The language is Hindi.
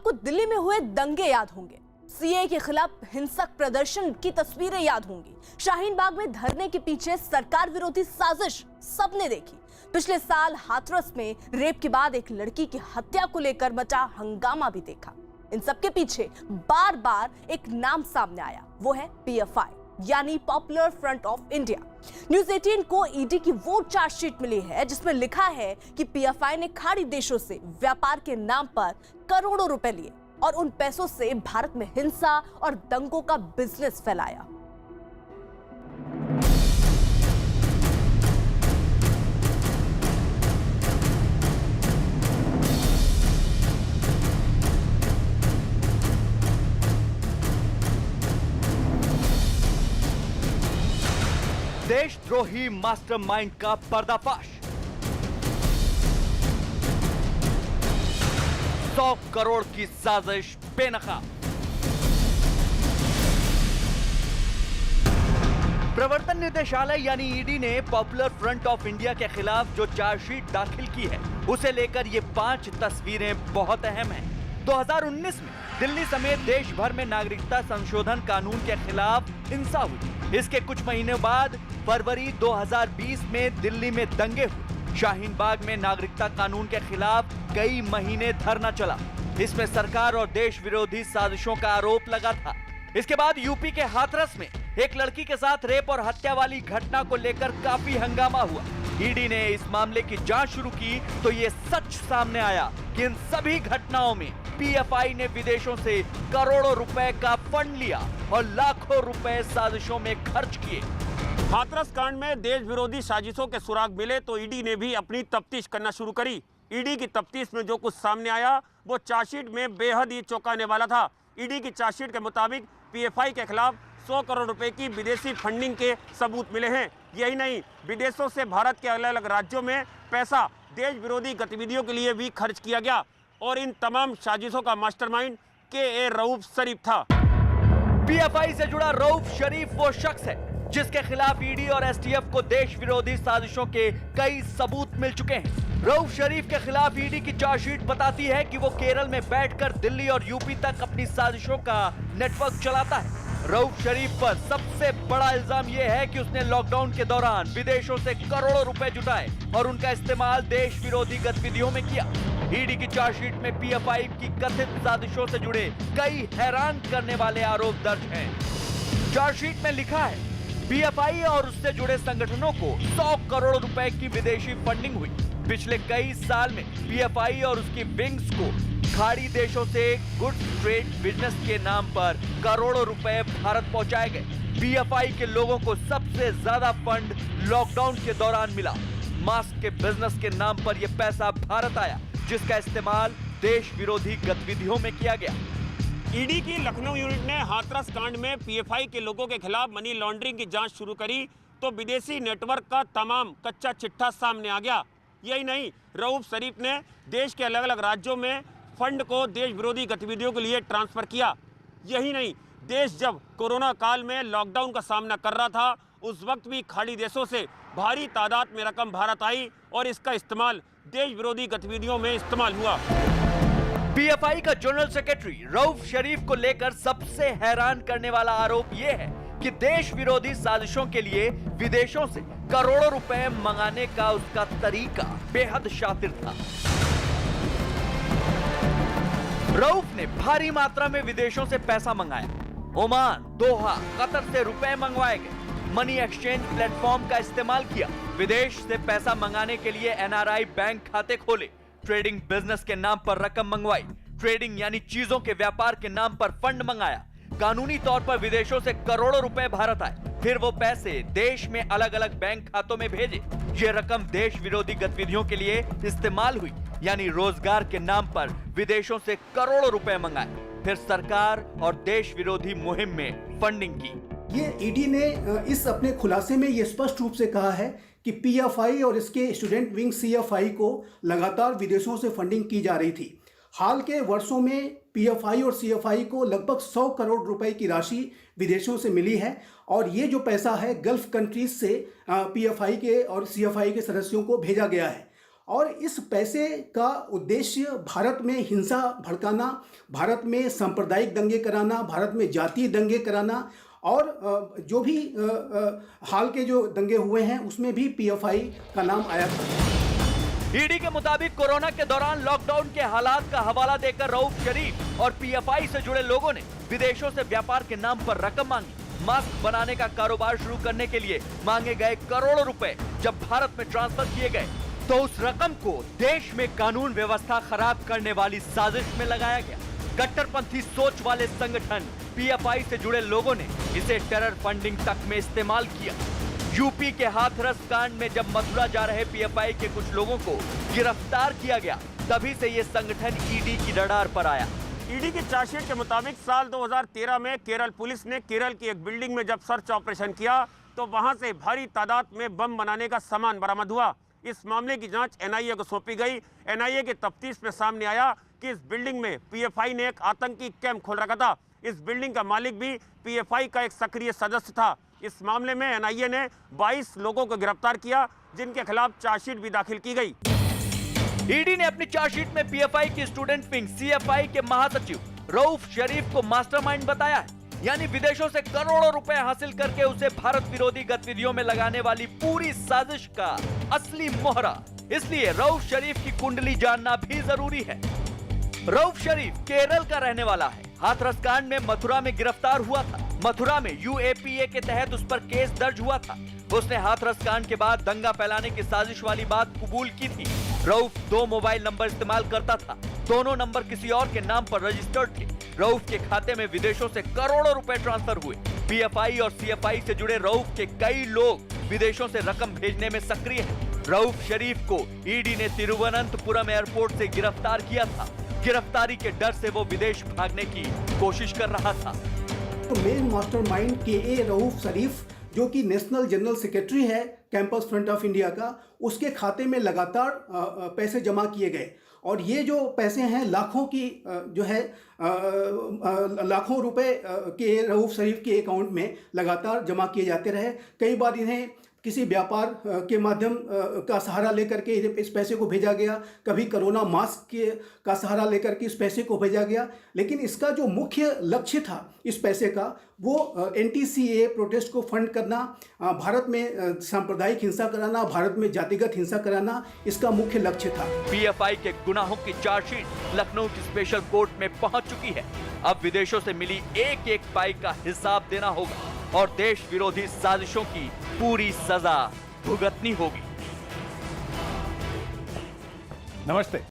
आपको दिल्ली में हुए दंगे याद होंगे, सीए के खिलाफ हिंसक प्रदर्शन की तस्वीरें याद होंगी, शाहीन बाग में धरने के पीछे सरकार विरोधी साजिश सबने देखी। पिछले साल हाथरस में रेप के बाद एक लड़की की हत्या को लेकर मचा हंगामा भी देखा। इन सब के पीछे बार बार एक नाम सामने आया, वो है पीएफआई यानी popular front of India. News 18 को ईडी की वो चार्जशीट मिली है जिसमें लिखा है कि पीएफआई ने खाड़ी देशों से व्यापार के नाम पर करोड़ों रुपए लिए और उन पैसों से भारत में हिंसा और दंगों का बिजनेस फैलाया। देशद्रोही मास्टरमाइंड का पर्दाफाश। 100 करोड़ की साजिश बेनकाब। प्रवर्तन निदेशालय यानी ईडी ने पॉपुलर फ्रंट ऑफ इंडिया के खिलाफ जो चार्जशीट दाखिल की है, उसे लेकर ये 5 तस्वीरें बहुत अहम हैं। 2019 में दिल्ली समेत देश भर में नागरिकता संशोधन कानून के खिलाफ हिंसा हुई। इसके कुछ महीने बाद फरवरी 2020 में दिल्ली में दंगे हुए। शाहीन बाग में नागरिकता कानून के खिलाफ कई महीने धरना चला। इसमें सरकार और देश विरोधी साजिशों का आरोप लगा था। इसके बाद यूपी के हाथरस में एक लड़की के साथ रेप और हत्या वाली घटना को लेकर काफी हंगामा हुआ। ईडी ने इस मामले की जांच शुरू की तो ये सच सामने आया कि इन सभी घटनाओं में पीएफआई ने विदेशों से करोड़ों रुपए का फंड लिया और लाखों रुपए साजिशों में खर्च किए। हाथरस कांड में देश विरोधी साजिशों के सुराग मिले तो ईडी ने भी अपनी तफ्तीश करना शुरू करी। ईडी की तफ्तीश में जो कुछ सामने आया वो चार्जशीट में बेहद ही चौंकाने वाला था। ईडी की चार्जशीट के मुताबिक पीएफआई के खिलाफ 100 करोड़ रुपए की विदेशी फंडिंग के सबूत मिले हैं। यही नहीं, विदेशों से भारत के अलग अलग राज्यों में पैसा देश विरोधी गतिविधियों के लिए भी खर्च किया गया और इन तमाम साजिशों का मास्टरमाइंड के रऊफ शरीफ था। पीएफआई से जुड़ा रऊफ शरीफ वो शख्स है जिसके खिलाफ ईडी और एसटीएफ को देश विरोधी साजिशों के कई सबूत मिल चुके हैं। रऊफ शरीफ के खिलाफ ईडी की चार्जशीट बताती है कि वो केरल में बैठकर दिल्ली और यूपी तक अपनी साजिशों का नेटवर्क चलाता है। रऊफ शरीफ पर सबसे बड़ा इल्जाम यह है कि उसने लॉकडाउन के दौरान विदेशों से करोड़ों रुपए जुटाए और उनका इस्तेमाल देश विरोधी गतिविधियों में किया। ईडी की चार्जशीट में पीएफआई की कथित साजिशों से जुड़े कई हैरान करने वाले आरोप दर्ज हैं। चार्जशीट में लिखा है पीएफआई और उससे जुड़े संगठनों को 100 करोड़ रुपए की विदेशी फंडिंग हुई। पिछले कई साल में पीएफआई और उसकी विंग्स को खाड़ी देशों से गुड्स ट्रेड बिजनेस के नाम पर करोड़ों रुपए भारत पहुंचाए गए। पीएफआई के लोगों को सबसे ज्यादा फंड लॉकडाउन के दौरान मिला। मास्क के बिजनेस के नाम पर यह पैसा भारत आया जिसका इस्तेमाल देश विरोधी गतिविधियों में किया गया। ईडी की लखनऊ यूनिट ने हाथरस कांड में पीएफआई के लोगों के खिलाफ मनी लॉन्ड्रिंग की जांच शुरू करी तो विदेशी नेटवर्क का तमाम कच्चा चिट्ठा सामने आ गया। यही नहीं, रऊफ शरीफ ने देश के अलग अलग राज्यों में फंड को देश विरोधी गतिविधियों के लिए ट्रांसफर किया। यही नहीं, देश जब कोरोना काल में लॉकडाउन का सामना कर रहा था उस वक्त भी खाड़ी देशों से भारी तादाद में रकम भारत आई और इसका इस्तेमाल देश विरोधी गतिविधियों में इस्तेमाल हुआ। पीएफआई का जनरल सेक्रेटरी रऊफ शरीफ को लेकर सबसे हैरान करने वाला आरोप यह है कि देश विरोधी साजिशों के लिए विदेशों से करोड़ों रुपए मंगाने का उसका तरीका बेहद शातिर था। रऊफ ने भारी मात्रा में विदेशों से पैसा मंगाया। ओमान, दोहा, कतर से रुपए मंगवाए गए। मनी एक्सचेंज प्लेटफॉर्म का इस्तेमाल किया। विदेश से पैसा मंगाने के लिए एनआरआई बैंक खाते खोले। ट्रेडिंग बिजनेस के नाम पर रकम मंगवाई। ट्रेडिंग यानी चीजों के व्यापार के नाम पर फंड मंगाया। कानूनी तौर पर विदेशों से करोड़ों रुपए भारत आए, फिर वो पैसे देश में अलग अलग बैंक खातों में भेजे। ये रकम देश विरोधी गतिविधियों के लिए इस्तेमाल हुई, यानी रोजगार के नाम पर विदेशों से करोड़ों रुपए मंगाए, फिर सरकार और देश विरोधी मुहिम में फंडिंग की। ये ईडी ने इस अपने खुलासे में ये स्पष्ट रूप से कहा है कि पीएफआई और इसके स्टूडेंट विंग सीएफआई को लगातार विदेशों से फंडिंग की जा रही थी। हाल के वर्षों में पीएफआई और सीएफआई को लगभग 100 करोड़ रुपए की राशि विदेशों से मिली है और ये जो पैसा है गल्फ कंट्रीज से पीएफआई के और सीएफआई के सदस्यों को भेजा गया है और इस पैसे का उद्देश्य भारत में हिंसा भड़काना, भारत में सांप्रदायिक दंगे कराना, भारत में जातीय दंगे कराना, और जो भी हाल के जो दंगे हुए हैं उसमें भी पीएफआई का नाम आया था। ईडी के मुताबिक कोरोना के दौरान लॉकडाउन के हालात का हवाला देकर रऊफ शरीफ और पीएफआई से जुड़े लोगों ने विदेशों से व्यापार के नाम पर रकम मांगी। मास्क बनाने का कारोबार शुरू करने के लिए मांगे गए करोड़ों रुपए जब भारत में ट्रांसफर किए गए तो उस रकम को देश में कानून व्यवस्था खराब करने वाली साजिश में लगाया गया। कट्टरपंथी सोच वाले संगठन पीएफआई से जुड़े लोगों ने इसे टेरर फंडिंग तक में इस्तेमाल किया। यूपी के हाथरस कांड में जब मथुरा जा रहे पीएफआई के कुछ लोगों को गिरफ्तार किया गया, तभी से ये संगठन ईडी की रडार पर आया। ईडी की चार्जशीट के मुताबिक साल 2013 में केरल पुलिस ने केरल की एक बिल्डिंग में जब सर्च ऑपरेशन किया तो वहां से भारी तादाद में बम बनाने का सामान बरामद हुआ। इस मामले की जांच एनआईए को सौंपी गई। एनआईए की तफ्तीश में सामने आया कि इस बिल्डिंग में पीएफआई ने एक आतंकी कैंप खोल रखा था। इस बिल्डिंग का मालिक भी पीएफआई का एक सक्रिय सदस्य था। इस मामले में एनआईए ने 22 लोगों को गिरफ्तार किया, जिनके खिलाफ चार्जशीट भी दाखिल की गई। ईडी ने अपनी चार्जशीट में पीएफआई की स्टूडेंट विंग सीएफआई के महासचिव रऊफ शरीफ को मास्टरमाइंड बताया है, यानी विदेशों से करोड़ों रुपए हासिल करके उसे भारत विरोधी गतिविधियों में लगाने वाली पूरी साजिश का असली मोहरा। इसलिए रऊफ शरीफ की कुंडली जानना भी जरूरी है। रऊफ शरीफ केरल का रहने वाला है। हाथरस कांड में मथुरा में गिरफ्तार हुआ था। मथुरा में यूएपीए के तहत उस पर केस दर्ज हुआ था। उसने हाथरस कांड के बाद दंगा फैलाने की साजिश वाली बात कबूल की थी। रऊफ 2 मोबाइल नंबर इस्तेमाल करता था। दोनों नंबर किसी और के नाम पर रजिस्टर्ड थे। रऊफ के खाते में विदेशों से करोड़ों रुपए ट्रांसफर हुए। पीएफआई और सीएफआई से जुड़े रऊफ के कई लोग विदेशों से रकम भेजने में सक्रिय हैं। रऊफ शरीफ को ईडी ने तिरुवनंतपुरम एयरपोर्ट से गिरफ्तार किया था। गिरफ्तारी के डर से वो विदेश भागने की कोशिश कर रहा था। तो मेन मास्टरमाइंड के रऊफ शरीफ, जो कि नेशनल जनरल सेक्रेटरी है कैंपस फ्रंट ऑफ इंडिया का, उसके खाते में लगातार पैसे जमा किए गए। और ये जो पैसे हैं लाखों की जो है लाखों रुपए के रऊफ शरीफ के अकाउंट में लगातार जमा किए जाते रहे। कई बार इन्हें किसी व्यापार के माध्यम का सहारा लेकर के इस पैसे को भेजा गया, कभी कोरोना मास्क का सहारा लेकर के इस पैसे को भेजा गया। लेकिन इसका जो मुख्य लक्ष्य था इस पैसे का, वो एंटी-सीएए प्रोटेस्ट को फंड करना, भारत में सांप्रदायिक हिंसा कराना, भारत में जातिगत हिंसा कराना, इसका मुख्य लक्ष्य था। पीएफआई के गुनाहों की चार्जशीट लखनऊ की स्पेशल कोर्ट में पहुंच चुकी है। अब विदेशों से मिली एक एक पाई का हिसाब देना होगा और देश विरोधी साजिशों की पूरी सजा भुगतनी होगी। नमस्ते।